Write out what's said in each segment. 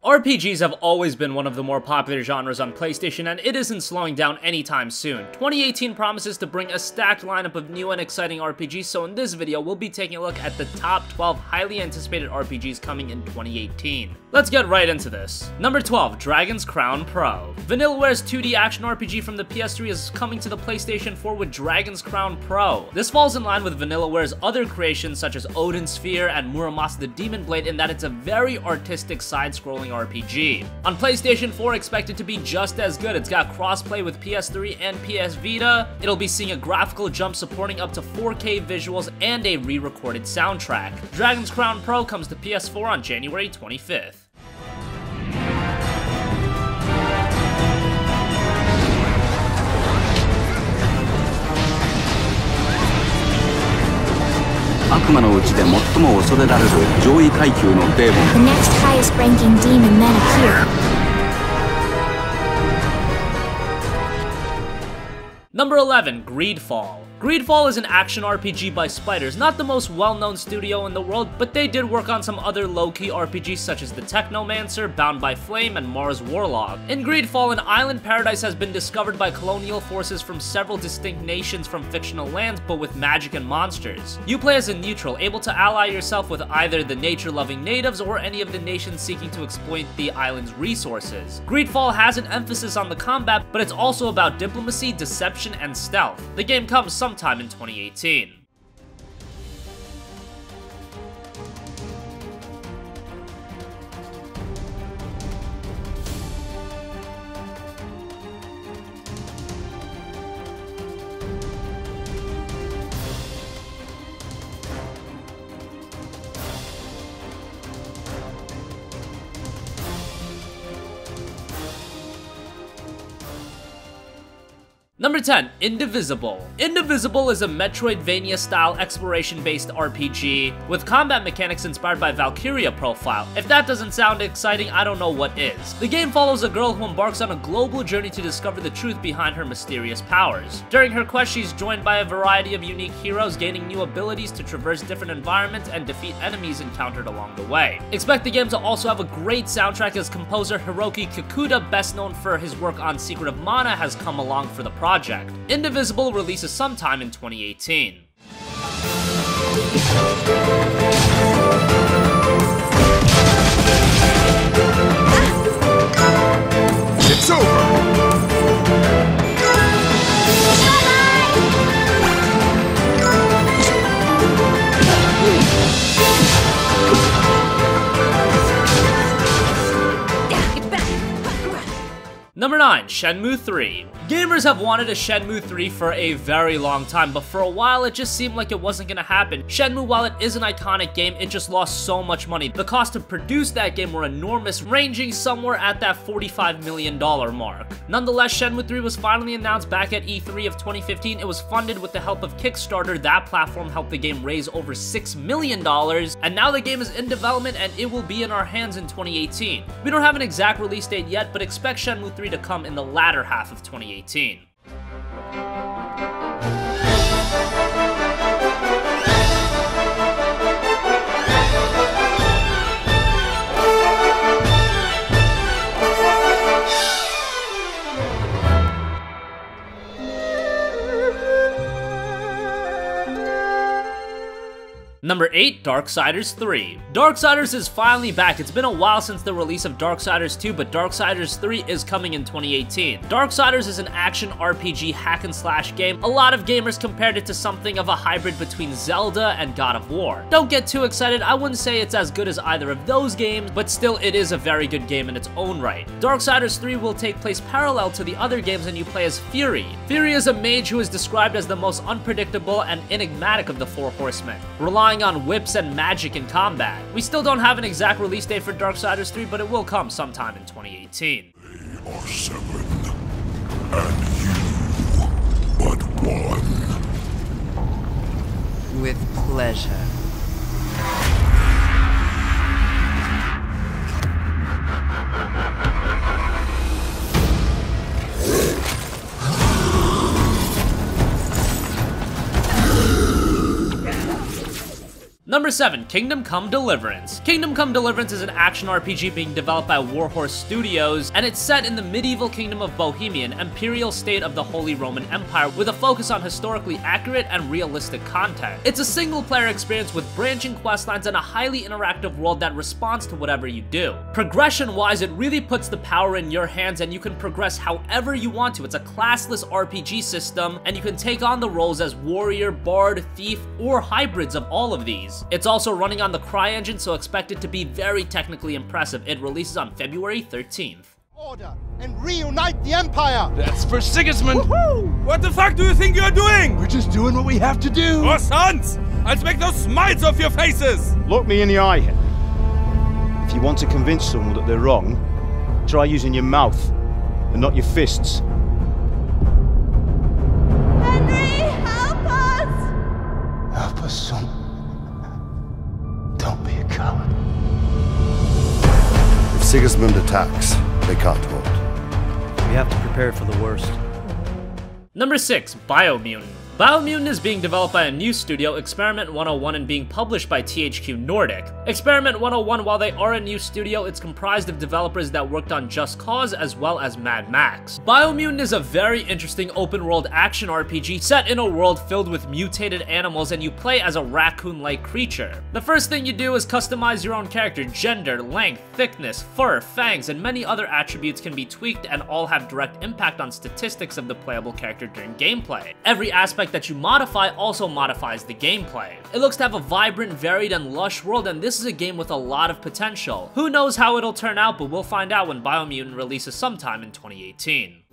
RPGs have always been one of the more popular genres on PlayStation, and it isn't slowing down anytime soon. 2018 promises to bring a stacked lineup of new and exciting RPGs, so in this video, we'll be taking a look at the top 12 highly anticipated RPGs coming in 2018. Let's get right into this. Number 12, Dragon's Crown Pro. Vanillaware's 2D action RPG from the PS3 is coming to the PlayStation 4 with Dragon's Crown Pro. This falls in line with Vanillaware's other creations such as Odin Sphere and Muramasa the Demon Blade in that it's a very artistic side-scrolling RPG. On PlayStation 4, expect it to be just as good. It's got crossplay with PS3 and PS Vita. It'll be seeing a graphical jump supporting up to 4K visuals and a re-recorded soundtrack. Dragon's Crown Pro comes to PS4 on January 25th. The next highest ranking demon then appear. Number 11, GreedFall. GreedFall is an action RPG by Spiders, not the most well-known studio in the world, but they did work on some other low-key RPGs such as The Technomancer, Bound by Flame, and Mars Warlog. In GreedFall, an island paradise has been discovered by colonial forces from several distinct nations from fictional lands, but with magic and monsters. You play as a neutral, able to ally yourself with either the nature-loving natives or any of the nations seeking to exploit the island's resources. GreedFall has an emphasis on the combat, but it's also about diplomacy, deception, and stealth. The game comes sometime in 2018. Number 10, Indivisible. Indivisible is a Metroidvania-style exploration-based RPG with combat mechanics inspired by Valkyria profile. If that doesn't sound exciting, I don't know what is. The game follows a girl who embarks on a global journey to discover the truth behind her mysterious powers. During her quest, she's joined by a variety of unique heroes, gaining new abilities to traverse different environments and defeat enemies encountered along the way. Expect the game to also have a great soundtrack, as composer Hiroki Kikuta, best known for his work on Secret of Mana, has come along for the project. Indivisible releases sometime in 2018. It's over! Number 9, Shenmue 3. Gamers have wanted a Shenmue 3 for a very long time, but for a while it just seemed like it wasn't gonna happen. Shenmue, while it is an iconic game, it just lost so much money. The cost to produce that game were enormous, ranging somewhere at that $45 million mark. Nonetheless, Shenmue 3 was finally announced back at E3 of 2015. It was funded with the help of Kickstarter. That platform helped the game raise over $6 million, and now the game is in development and it will be in our hands in 2018. We don't have an exact release date yet, but expect Shenmue 3 to come in the latter half of 2018. Number 8, Darksiders 3. Darksiders is finally back. It's been a while since the release of Darksiders 2, but Darksiders 3 is coming in 2018. Darksiders is an action RPG hack and slash game. A lot of gamers compared it to something of a hybrid between Zelda and God of War. Don't get too excited. I wouldn't say it's as good as either of those games, but still it is a very good game in its own right. Darksiders 3 will take place parallel to the other games, and you play as Fury. Fury is a mage who is described as the most unpredictable and enigmatic of the four horsemen, relying on whips and magic in combat. We still don't have an exact release date for Darksiders 3, but it will come sometime in 2018. They are 7, and you but 1. With pleasure. Number 7, Kingdom Come Deliverance. Kingdom Come Deliverance is an action RPG being developed by Warhorse Studios, and it's set in the medieval kingdom of Bohemian, imperial state of the Holy Roman Empire, with a focus on historically accurate and realistic content. It's a single-player experience with branching questlines and a highly interactive world that responds to whatever you do. Progression-wise, it really puts the power in your hands, and you can progress however you want to. It's a classless RPG system, and you can take on the roles as warrior, bard, thief, or hybrids of all of these. It's also running on the CryEngine, so expect it to be very technically impressive. It releases on February 13th. Order and reunite the Empire! That's for Sigismund! What the fuck do you think you're doing? We're just doing what we have to do! Oh, sons! I'll make those smiles off your faces! Look me in the eye. If you want to convince someone that they're wrong, try using your mouth and not your fists. Henry, help us! Help us, son. Don't be a coward. If Sigismund attacks, they can't hold. We have to prepare for the worst. Number 6, Biomutant. Biomutant is being developed by a new studio, Experiment 101, and being published by THQ Nordic. Experiment 101, while they are a new studio, it's comprised of developers that worked on Just Cause as well as Mad Max. Biomutant is a very interesting open-world action RPG set in a world filled with mutated animals, and you play as a raccoon-like creature. The first thing you do is customize your own character. Gender, length, thickness, fur, fangs, and many other attributes can be tweaked and all have direct impact on statistics of the playable character during gameplay. Every aspect that you modify also modifies the gameplay. It looks to have a vibrant, varied, and lush world, and this is a game with a lot of potential. Who knows how it'll turn out, but we'll find out when Biomutant releases sometime in 2018.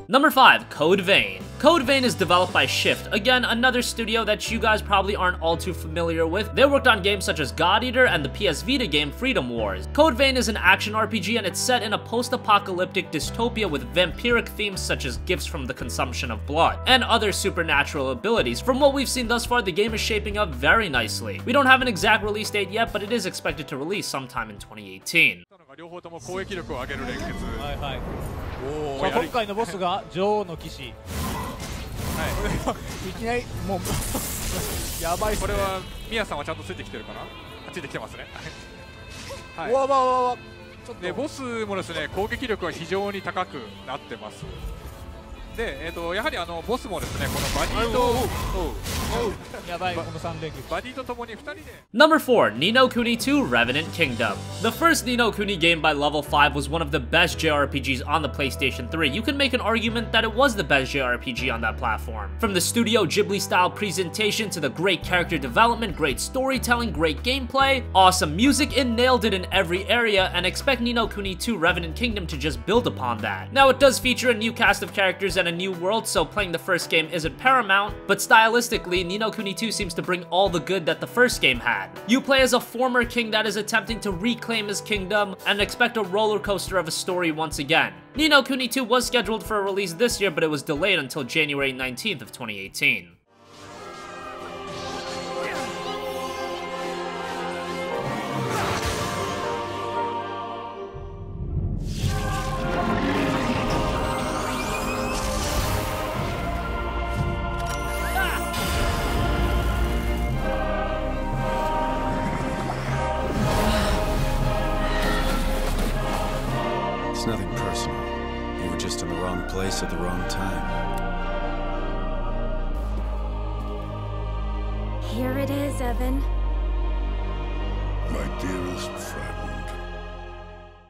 Number 5, Code Vein. Code Vein is developed by Shift, again another studio that you guys probably aren't all too familiar with. They worked on games such as God Eater and the PS Vita game Freedom Wars. Code Vein is an action RPG and it's set in a post-apocalyptic dystopia with vampiric themes such as gifts from the consumption of blood, and other supernatural abilities. From what we've seen thus far, the game is shaping up very nicely. We don't have an exact release date yet, but it is expected to release sometime in 2018. 両方とも攻撃力を上げる連結。はいはい。おお。さあ今回のボスが女王の騎士。はい。いきなりもうやばいっすね。これはミヤさんはちゃんとついてきてるかな？ついてきてますね。はい。わわわわ。でボスもですね攻撃力は非常に高くなってます。でやはりボスもですねこのバディとやばいこの3連撃。バディとともに2人で。Number 4, Ni no Kuni 2 Revenant Kingdom. The first Ni no Kuni game by Level 5 was one of the best JRPGs on the PlayStation 3. You can make an argument that it was the best JRPG on that platform. From the Studio Ghibli-style presentation to the great character development, great storytelling, great gameplay, awesome music, it nailed it in every area, and expect Ni no Kuni 2 Revenant Kingdom to just build upon that. Now, it does feature a new cast of characters and a new world, so playing the first game isn't paramount, but stylistically, Ni no Kuni 2 seems to bring all the good that the first game had. You play as a former king that is attempting to reclaim his kingdom, and expect a roller coaster of a story once again. Ni no Kuni 2 was scheduled for a release this year, but it was delayed until January 19th of 2018. It's nothing personal. You were just in the wrong place at the wrong time. Here it is, Evan. My dearest friend.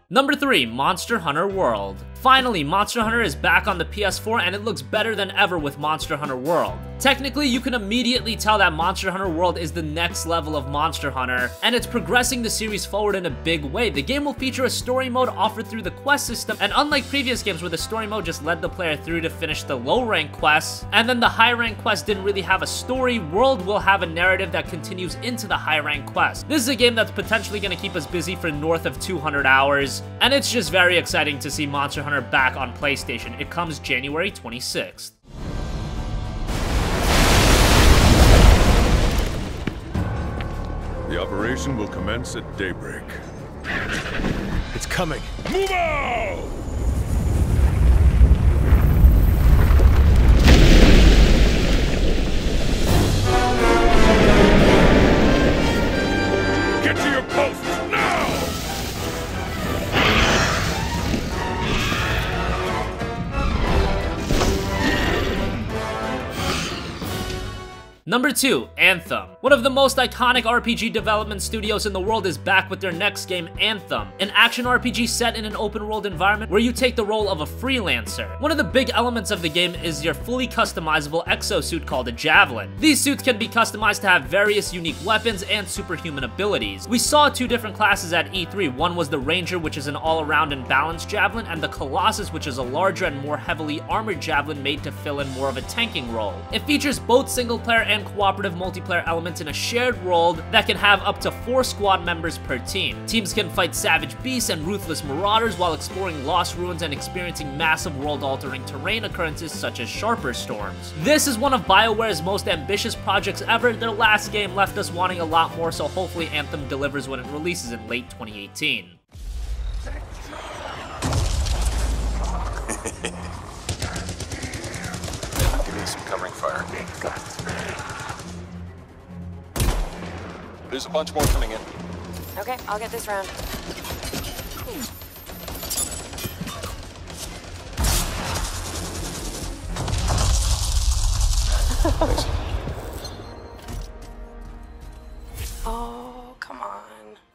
Number 3, Monster Hunter World. Finally, Monster Hunter is back on the PS4 and it looks better than ever with Monster Hunter World. Technically, you can immediately tell that Monster Hunter World is the next level of Monster Hunter, and it's progressing the series forward in a big way. The game will feature a story mode offered through the quest system, and unlike previous games where the story mode just led the player through to finish the low rank quests, and then the high rank quests didn't really have a story, World will have a narrative that continues into the high rank quest. This is a game that's potentially going to keep us busy for north of 200 hours, and it's just very exciting to see Monster Hunter back on PlayStation. It comes January 26th. The operation will commence at daybreak. It's coming. Move out! Get to your posts now! Number 2, Anthem. One of the most iconic RPG development studios in the world is back with their next game, Anthem, an action RPG set in an open-world environment where you take the role of a freelancer. One of the big elements of the game is your fully customizable exosuit called a Javelin. These suits can be customized to have various unique weapons and superhuman abilities. We saw 2 different classes at E3. One was the Ranger, which is an all-around and balanced Javelin, and the Colossus, which is a larger and more heavily armored Javelin made to fill in more of a tanking role. It features both single-player and cooperative multiplayer elements in a shared world that can have up to 4 squad members per team. Teams can fight savage beasts and ruthless marauders while exploring lost ruins and experiencing massive world-altering terrain occurrences such as sharper storms. This is one of BioWare's most ambitious projects ever. Their last game left us wanting a lot more, so hopefully Anthem delivers when it releases in late 2018. Give me some covering fire. There's a bunch more coming in. Okay, I'll get this round. Thanks. Oh, come on.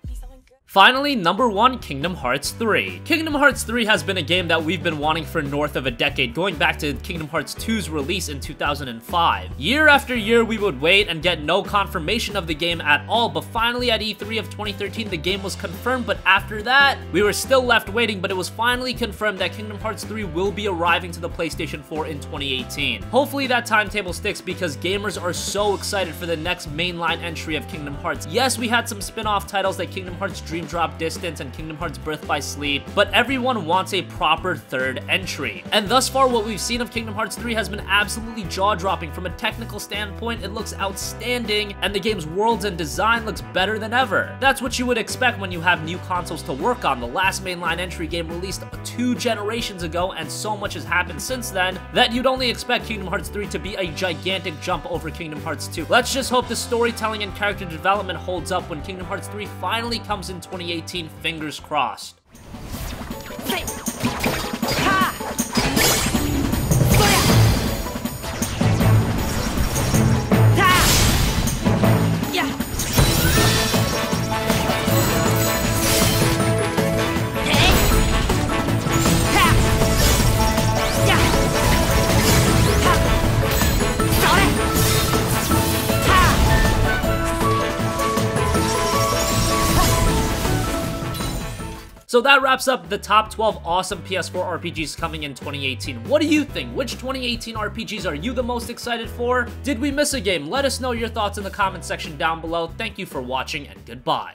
Be something good. Finally, number 1, Kingdom Hearts 3. Kingdom Hearts 3 has been a game that we've been wanting for north of a decade, going back to Kingdom Hearts 2's release in 2005. Year after year, we would wait and get no confirmation of the game at all, but finally at E3 of 2013, the game was confirmed, but after that, we were still left waiting, but it was finally confirmed that Kingdom Hearts 3 will be arriving to the PlayStation 4 in 2018. Hopefully that timetable sticks because gamers are so excited for the next mainline entry of Kingdom Hearts. Yes, we had some spin-off titles like Kingdom Hearts Dream Drop Distance and Kingdom Hearts Birth by Sleep, but everyone wants a proper third entry. And thus far, what we've seen of Kingdom Hearts 3 has been absolutely jaw-dropping. From a technical standpoint, it looks outstanding, and the game's worlds and design looks better than ever. That's what you would expect when you have new consoles to work on. The last mainline entry game released 2 generations ago, and so much has happened since then that you'd only expect Kingdom Hearts 3 to be a gigantic jump over Kingdom Hearts 2. Let's just hope the storytelling and character development holds up when Kingdom Hearts 3 finally comes in 2018. Fingers crossed. So that wraps up the top 12 awesome PS4 RPGs coming in 2018. What do you think? Which 2018 RPGs are you the most excited for? Did we miss a game? Let us know your thoughts in the comment section down below. Thank you for watching, and goodbye.